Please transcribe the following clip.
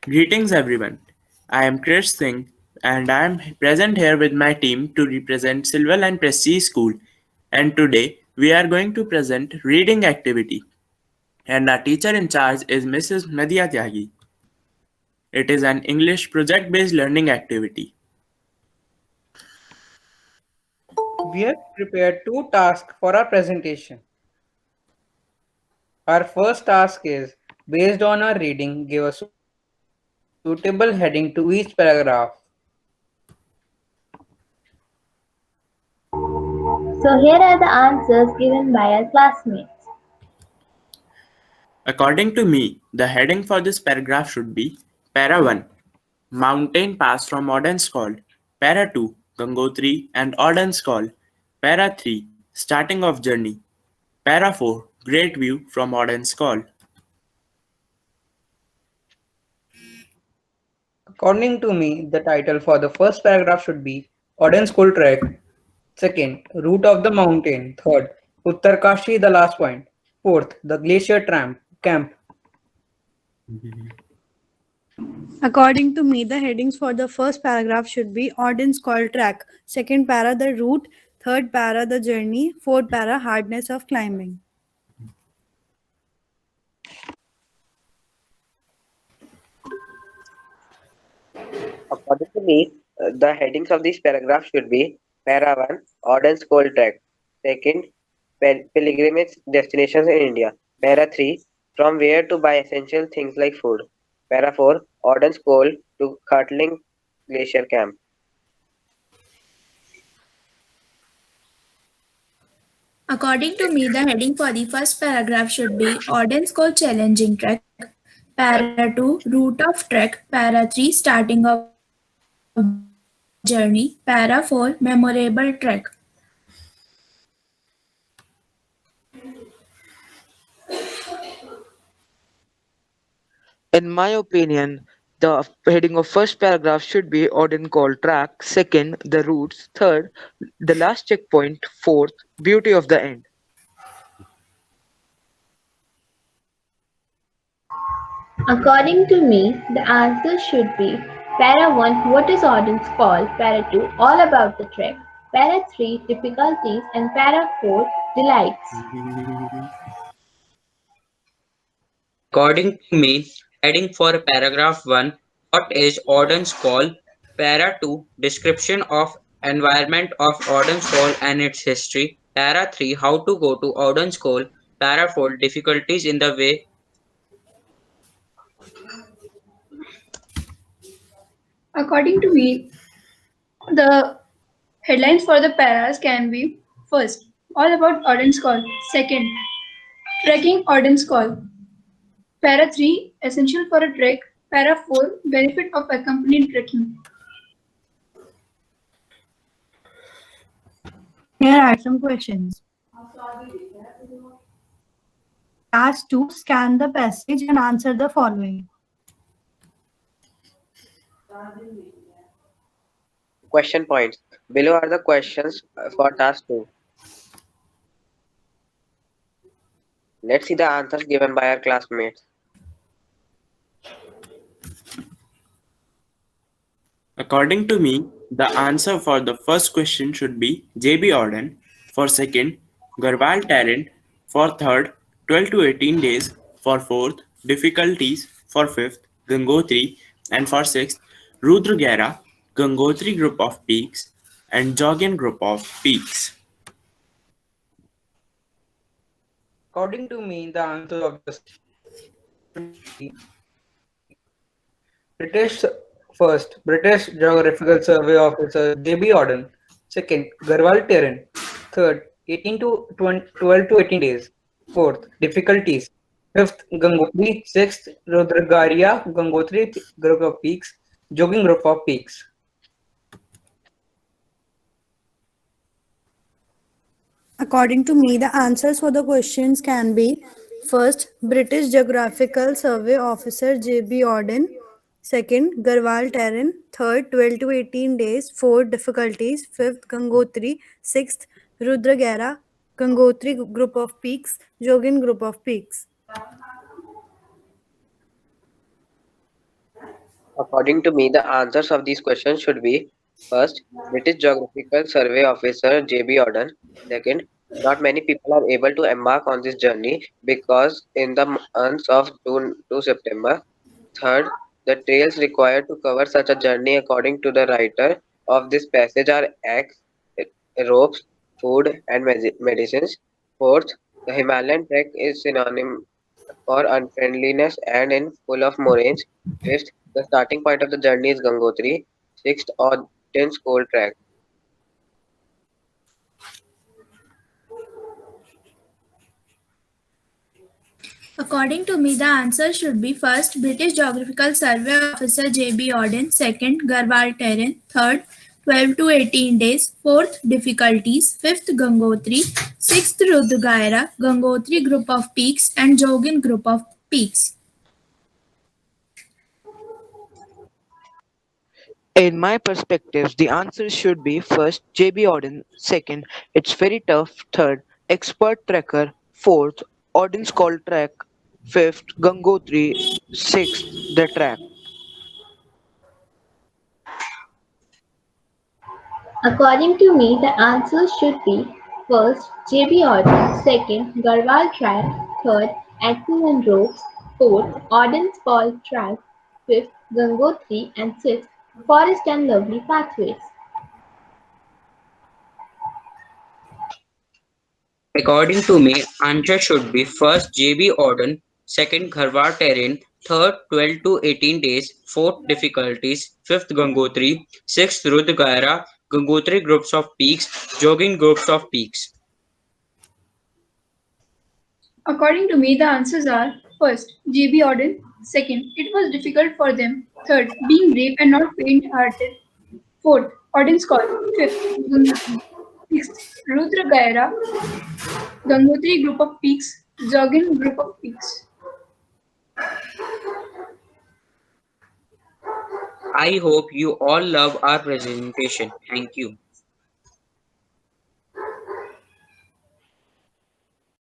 Greetings everyone. I am Krish Singh and I am present here with my team to represent Silverline Prestige School, and today we are going to present reading activity, and our teacher in charge is Mrs. Nadia Tyagi. It is an English project based learning activity. We have prepared two tasks for our presentation. Our first task is, based on our reading, give a suitable heading to each paragraph. So here are the answers given by our classmates. According to me, the heading for this paragraph should be Para 1, Mountain Pass from Odense Call. Para 2, Gangotri and Odense Call. Para 3, Starting of Journey. Para 4, Great View from Odense Call. According to me, the title for the first paragraph should be Odin School Trek. Second, Route of the Mountain. Third, Uttarkashi, the last point. Fourth, the Glacier Camp. According to me, the headings for the first paragraph should be Ordnance Call Track, second para the route, third para the journey, fourth para hardness of climbing. According to me, the headings of this paragraph should be Para 1, Ordnance Coal Track. Second, pilgrimage destinations in India. Para 3, from where to buy essential things like food. Para 4, Ordnance Coal to Khatling Glacier Camp. According to me, the heading for the first paragraph should be Ordnance Call Challenging Trek, Para 2, Route of Trek, Para 3, Starting of Journey, Para 4, Memorable Trek. In my opinion, the heading of first paragraph should be Odin call track, second, the routes, third, the last checkpoint, fourth, beauty of the end. According to me, the answer should be Para 1, what is Odin's call? Para 2, all about the trek. Para 3, difficulties. And Para 4, delights. According to me, heading for paragraph 1, what is Ordnance Call? Para 2, description of environment of Ordnance Call and its history. Para 3, how to go to Ordnance Call. Para 4, difficulties in the way. According to me, the headlines for the paras can be: first, all about Odin's Call; second, trekking Odin's Call; para 3, essential for a trek; para 4, benefit of accompanied trekking. Here are some questions. Task 2, scan the passage and answer the following. Question points. Below are the questions for task 2. Let's see the answers given by our classmates. According to me, the answer for the first question should be JB Orden, for second, Garhwal Tarrant, for third, 12 to 18 days, for fourth, difficulties, for fifth, Gangotri, and for sixth, Rudragara, Gangotri group of peaks, and Jogian group of peaks. According to me, the answer of the British first, British Geographical Survey Officer J.B. Auden. Second, Garhwal Terrain. Third, 18 to 12 to 18 days. Fourth, difficulties. Fifth, Gangotri. Sixth, Rudragarya, Gangotri group of peaks, Jogging group of peaks. According to me, the answers for the questions can be: first, British Geographical Survey Officer J.B. Auden; second, Garhwal Terrain; third, 12 to 18 days; fourth, difficulties; fifth, Gangotri; sixth, Rudragara, Gangotri group of peaks, Jogin group of peaks. According to me, the answers of these questions should be first, British Geographical Survey Officer J.B. Auden. Second, not many people are able to embark on this journey because in the months of June to September. Third, the trails required to cover such a journey according to the writer of this passage are eggs, ropes, food, and medicines. Fourth, the Himalayan trek is synonym for unfriendliness and in full of moraines. Fifth, the starting point of the journey is Gangotri. Sixth, Auden's cold track. According to me, the answer should be first, British Geographical Survey Officer J.B. Auden, second, Garhwal Terrain, third, 12 to 18 days, fourth, difficulties, fifth, Gangotri, sixth, Rudgaira, Gangotri group of peaks, and Jogin group of peaks. In my perspective, the answer should be first JB Auden, second It's Very Tough, third Expert Trekker, fourth Auden's Call Track, fifth Gangotri, sixth The Track. According to me, the answers should be first, JB Auden, second, Garhwal Track, third, Axes and Ropes, fourth, Auden's Call Track, fifth, Gangotri, and sixth, Forest and Lovely Pathways. According to me, answer should be first JB Auden, second Gharwar terrain, third 12 to 18 days, fourth difficulties, fifth Gangotri, sixth Rudgaira, Gangotri groups of peaks, jogging groups of peaks. According to me, the answers are first, J.B. Auden, second, it was difficult for them, third, being brave and not faint hearted, fourth, Auden's call, fifth, Gangotri, sixth, Rudra Gaira, Gangotri group of peaks, Jogin group of peaks. I hope you all love our presentation. Thank you.